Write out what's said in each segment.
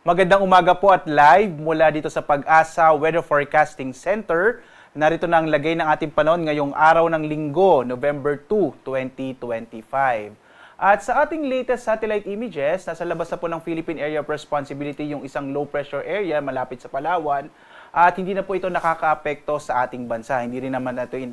Magandang umaga po at live mula dito sa Pag-asa Weather Forecasting Center. Narito na ang lagay ng ating panahon ngayong araw ng Linggo, November 2, 2025. At sa ating latest satellite images, nasa labas na po ng Philippine Area of Responsibility yung isang low pressure area malapit sa Palawan. At hindi na po ito nakakaapekto sa ating bansa. Hindi rin naman natin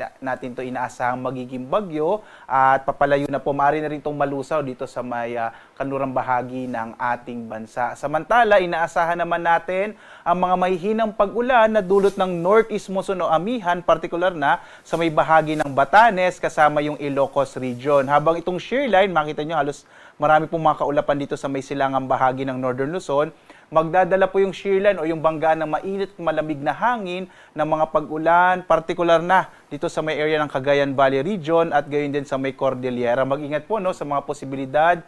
ito inaasahang magiging bagyo at papalayo na po. Maaari na rin itong malusaw dito sa may kanlurang bahagi ng ating bansa. Samantala, inaasahan naman natin ang mga mahihinang pag-ulan na dulot ng northeast monsoon o amihan, partikular na sa may bahagi ng Batanes kasama yung Ilocos region. Habang itong shear line, makita nyo halos marami pong mga kaulapan dito sa may silangang bahagi ng Northern Luzon. Magdadala po yung shear line o yung bangga ng mainit at malamig na hangin ng mga pag-ulan, partikular na dito sa may area ng Cagayan Valley region at gayon din sa may Cordillera. Mag-ingat po sa mga posibilidad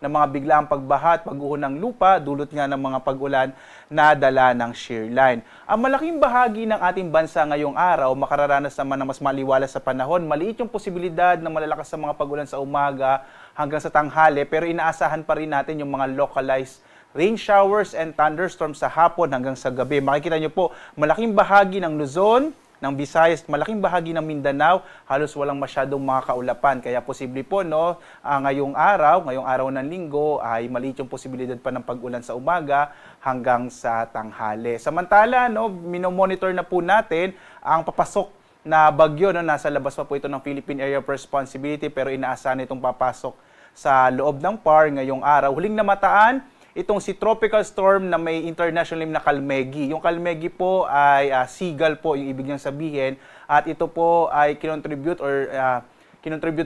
ng mga biglaang pagbaha at pag-uho ng lupa, dulot nga ng mga pag-ulan na dala ng shear line. Ang malaking bahagi ng ating bansa ngayong araw, makararanas naman ng mas maliwalas sa panahon. Maliit yung posibilidad na malalakas sa mga pag-ulan sa umaga hanggang sa tanghali, pero inaasahan pa rin natin yung mga localized rain showers and thunderstorms sa hapon hanggang sa gabi. Makikita nyo po, malaking bahagi ng Luzon, ng Visayas, malaking bahagi ng Mindanao, halos walang masyadong mga kaulapan. Kaya posible po, ngayong araw ng Linggo, ay maliit yung posibilidad pa ng pag-ulan sa umaga hanggang sa tanghali. Samantala, minomonitor na po natin ang papasok na bagyo. Nasa labas pa po ito ng Philippine Area of Responsibility, pero inaasahan itong papasok sa loob ng PAR ngayong araw. Huling namataan, itong si tropical storm na may international name na Kalmegi. Yung Kalmegi po ay seagull po, yung ibig niyang sabihin. At ito po ay kinontribute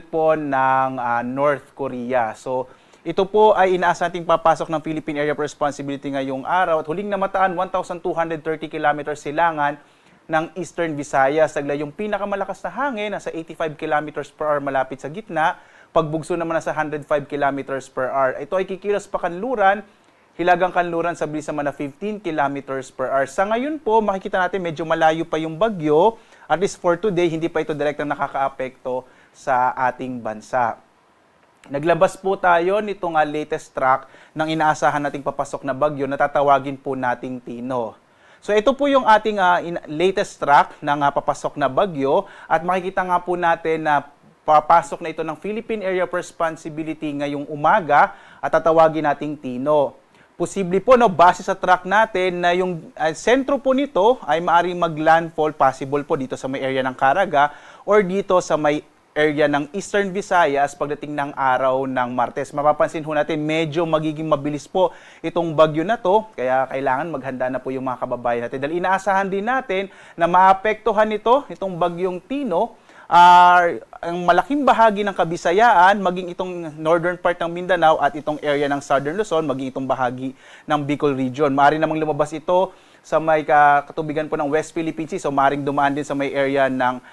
po ng North Korea. So, ito po ay inaasahan nating papasok ng Philippine Area of Responsibility ngayong araw. At huling namataan, 1,230 km silangan ng Eastern Visayas. Taglay yung pinakamalakas na hangin, nasa 85 km per hour malapit sa gitna. Pagbugso naman nasa 105 km per hour. Ito ay kikilos pa kanluran, hilagang kanluran sa bilis naman na 15 km per hour. Sa ngayon po, makikita natin medyo malayo pa yung bagyo. At least for today, hindi pa ito direktang nakakaapekto sa ating bansa. Naglabas po tayo nitong latest track ng inaasahan nating papasok na bagyo na tatawagin po nating Tino. So ito po yung ating latest track ng papasok na bagyo at makikita nga po natin na papasok na ito ng Philippine Area of Responsibility ngayong umaga at tatawagin nating Tino. Posible po, base sa track natin na yung sentro po nito ay maaaring mag-landfall, possible po dito sa may area ng Caraga or dito sa may area ng Eastern Visayas pagdating ng araw ng Martes. Mapapansin ho natin, medyo magiging mabilis po itong bagyo na to, kaya kailangan maghanda na po yung mga kababayan natin. Dahil inaasahan din natin na maapektuhan itong bagyong Tino, ang malaking bahagi ng Kabisayaan, maging itong northern part ng Mindanao at itong area ng Southern Luzon, maging itong bahagi ng Bicol region. Maaari namang lumabas ito sa may katubigan po ng West Philippine Sea, so maaring dumaan din sa may area ng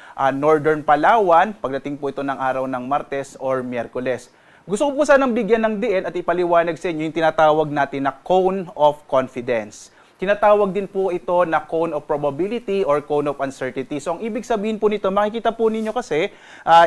Northern Palawan, pagdating po ito ng araw ng Martes or Miyerkules. Gusto ko po sanang bigyan ng diin at ipaliwanag sa inyo yung tinatawag natin na cone of confidence. Tinatawag din po ito na cone of probability or cone of uncertainty. So, ang ibig sabihin po nito, makikita po ninyo kasi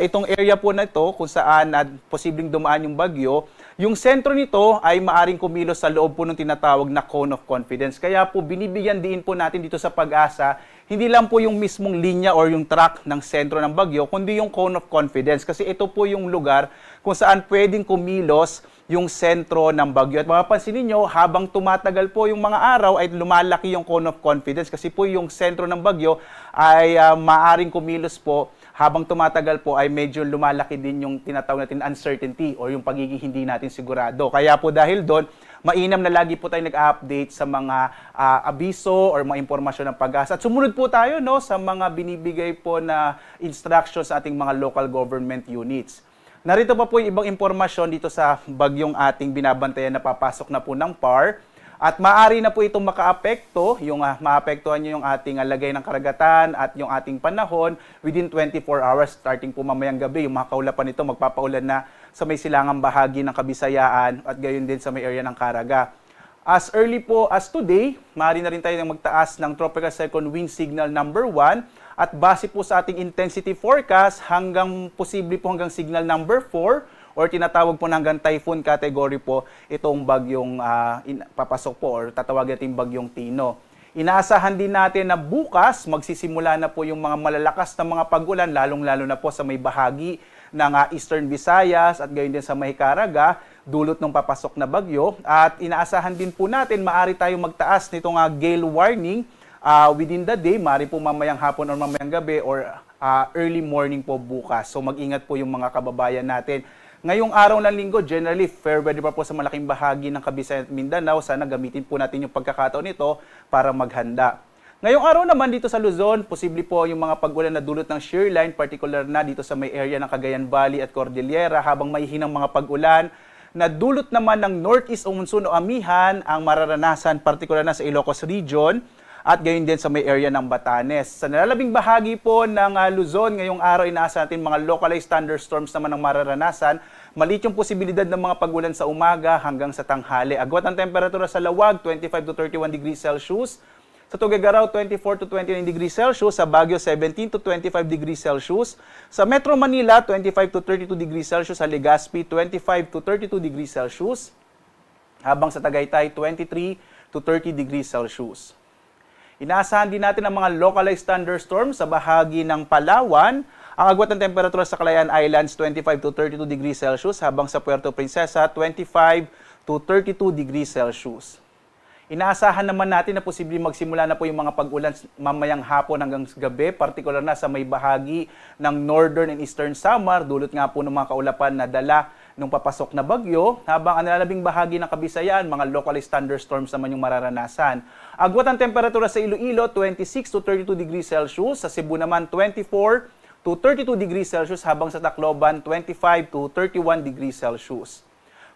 itong area po na ito kung saan posibleng dumaan yung bagyo, yung sentro nito ay maaring kumilos sa loob po ng tinatawag na cone of confidence. Kaya po binibigyan din po natin dito sa Pag-asa, hindi lang po yung mismong linya or yung track ng sentro ng bagyo, kundi yung cone of confidence. Kasi ito po yung lugar kung saan pwedeng kumilos yung sentro ng bagyo. At mapapansin niyo, habang tumatagal po yung mga araw ay lumalaki yung cone of confidence kasi po yung sentro ng bagyo ay maaring kumilos po. Habang tumatagal po ay medyo lumalaki din yung tinatawag natin uncertainty or yung pagiging hindi natin sigurado. Kaya po dahil doon, mainam na lagi po tayo nag-update sa mga abiso or mga impormasyon ng Pag-asa. At sumunod po tayo sa mga binibigay po na instructions sa ating mga local government units. Narito pa po yung ibang impormasyon dito sa bagyong ating binabantayan na papasok na po ng PAR. At maaari na po itong makaapekto, maapektuhan nyo yung ating lagay ng karagatan at yung ating panahon within 24 hours starting po mamayang gabi. Yung mga kaulapan nito magpapaulan na sa may silangang bahagi ng Kabisayaan at gayon din sa may area ng Caraga. As early po as today, maaari na rin tayo magtaas ng Tropical Cyclone Wind Signal number 1 at base po sa ating intensity forecast posible po hanggang signal number 4 or tinatawag po na hanggang typhoon category po itong bagyong papasok po or tatawagin natin bagyong Tino. Inaasahan din natin na bukas magsisimula na po yung mga malalakas na mga pag-ulan, lalong-lalo na po sa may bahagi ng Eastern Visayas at gayon din sa may Caraga, dulot ng papasok na bagyo. At inaasahan din po natin, maaari tayong magtaas nitong gale warning within the day, maaari po mamayang hapon or mamayang gabi or early morning po bukas. So mag-ingat po yung mga kababayan natin. Ngayong araw ng linggo, generally, fair weather pa po sa malaking bahagi ng Kabisayan at Mindanao. Sana gamitin po natin yung pagkakataon nito para maghanda. Ngayong araw naman dito sa Luzon, posible po yung mga pag-ulan na dulot ng shear line, particular na dito sa may area ng Cagayan Valley at Cordillera, habang may hinang mga pag-ulan na dulot naman ng northeast o monsoon o amihan ang mararanasan, particular na sa Ilocos Region, at gayon din sa may area ng Batanes. Sa nalalabing bahagi po ng Luzon, ngayong araw inaasahan natin mga localized thunderstorms naman ang mararanasan. Maliit yung posibilidad ng mga pag-ulan sa umaga hanggang sa tanghali. Agwat ang temperatura sa Lawag, 25 to 31 degrees Celsius. Sa Tuguegarao, 24 to 29 degrees Celsius. Sa Baguio, 17 to 25 degrees Celsius. Sa Metro Manila, 25 to 32 degrees Celsius. Sa Legazpi, 25 to 32 degrees Celsius. Habang sa Tagaytay, 23 to 30 degrees Celsius. Inaasahan din natin ang mga localized thunderstorms sa bahagi ng Palawan. Ang agwat ng temperatura sa Calayan Islands, 25 to 32 degrees Celsius, habang sa Puerto Princesa, 25 to 32 degrees Celsius. Inaasahan naman natin na posibleng magsimula na po yung mga pag-ulan mamayang hapon hanggang gabi, particular na sa may bahagi ng Northern and Eastern Samar, dulot nga po ng mga kaulapan na dala nung papasok na bagyo, habang ang nalalabing bahagi ng Kabisayan, mga localized thunderstorms naman yung mararanasan. Agwat ang temperatura sa Iloilo, 26 to 32 degrees Celsius, sa Cebu naman 24 to 32 degrees Celsius, habang sa Tacloban 25 to 31 degrees Celsius.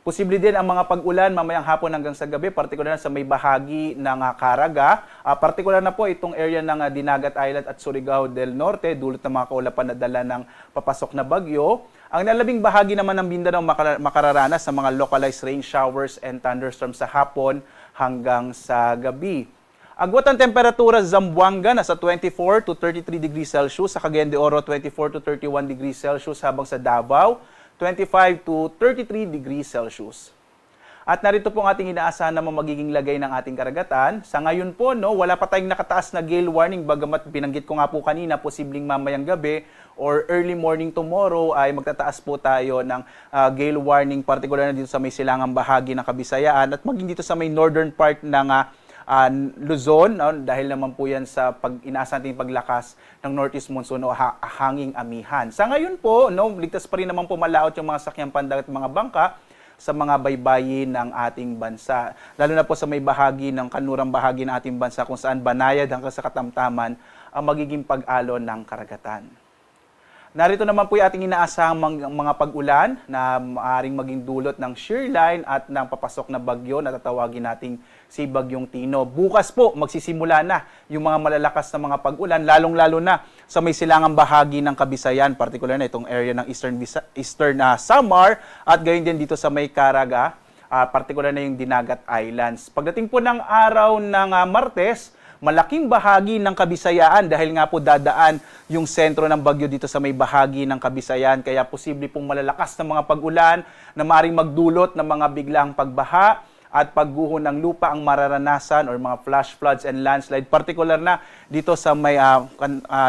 Posible din ang mga pag-ulan mamayang hapon hanggang sa gabi, partikular na sa may bahagi ng Caraga. Partikular na po itong area ng Dinagat Island at Surigao del Norte, dulot ng mga kaulapan na dala ng papasok na bagyo. Ang nalabing bahagi naman ng Mindanao makararanas sa mga localized rain showers and thunderstorms sa hapon hanggang sa gabi. Agwat ang temperatura sa Zamboanga nasa 24 to 33 degrees Celsius, sa Cagayan de Oro 24 to 31 degrees Celsius, habang sa Davao 25 to 33 degrees Celsius. At narito po ang ating inaasahan na magiging lagay ng ating karagatan. Sa ngayon po, wala pa tayong nakataas na gale warning, bagamat binanggit ko nga po kanina, posibleng mamayang gabi or early morning tomorrow ay magtataas po tayo ng gale warning, particular na dito sa may silangang bahagi ng Kabisayaan at maging dito sa may northern part ng Luzon, dahil naman po yan sa inaasahan natin paglakas ng northeast monsoon o hanging amihan. Sa ngayon po, ligtas pa rin naman po malaot yung mga sakyang pandagat at mga bangka sa mga baybayin ng ating bansa. Lalo na po sa may bahagi ng kanurang bahagi ng ating bansa kung saan banayad hanggang sa katamtaman ang magiging pag-alon ng karagatan. Narito naman po yung ating inaasahang mga pag-ulan na maaaring maging dulot ng shear line at ng papasok na bagyo na tatawagin nating si Bagyong Tino. Bukas po magsisimula na yung mga malalakas na mga pag-ulan, lalong-lalo na sa may silangang bahagi ng Kabisayan, particular na itong area ng Eastern Samar at gayon din dito sa may Caraga, particular na yung Dinagat Islands. Pagdating po ng araw ng Martes, malaking bahagi ng Kabisayaan dahil nga po dadaan yung sentro ng bagyo dito sa may bahagi ng Kabisayaan, kaya posible pong malalakas na mga pag-ulan na maaaring magdulot ng mga biglang pagbaha at pagguho ng lupa ang mararanasan or mga flash floods and landslide, particular na dito sa may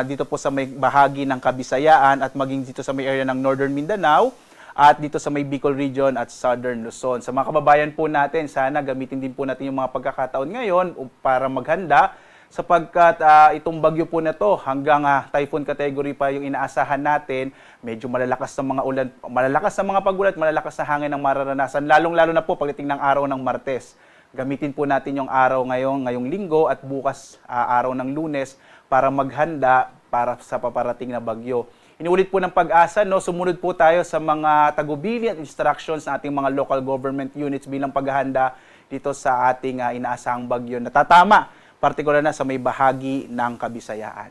dito po sa may bahagi ng Kabisayaan at maging dito sa may area ng Northern Mindanao at dito sa may Bicol Region at Southern Luzon. Sa mga kababayan po natin, sana gamitin din po natin yung mga pagkakataon ngayon para maghanda sapagkat itong bagyo po na to hanggang typhoon category pa yung inaasahan natin, medyo malalakas na mga ulan, malalakas na mga pag-ulan at malalakas na hangin ang mararanasan, lalong-lalo na po pagdating ng araw ng Martes. Gamitin po natin yung araw ngayong linggo at bukas araw ng Lunes para maghanda para sa paparating na bagyo. Inuulit po ng Pag-asa, sumunod po tayo sa mga tagubili at instructions ng ating mga local government units bilang paghahanda dito sa ating inaasahang bagyo na tatama, partikular na sa may bahagi ng Kabisayaan.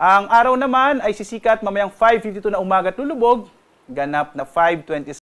Ang araw naman ay sisikat mamayang 5:52 na umaga at lulubog, ganap na 5:20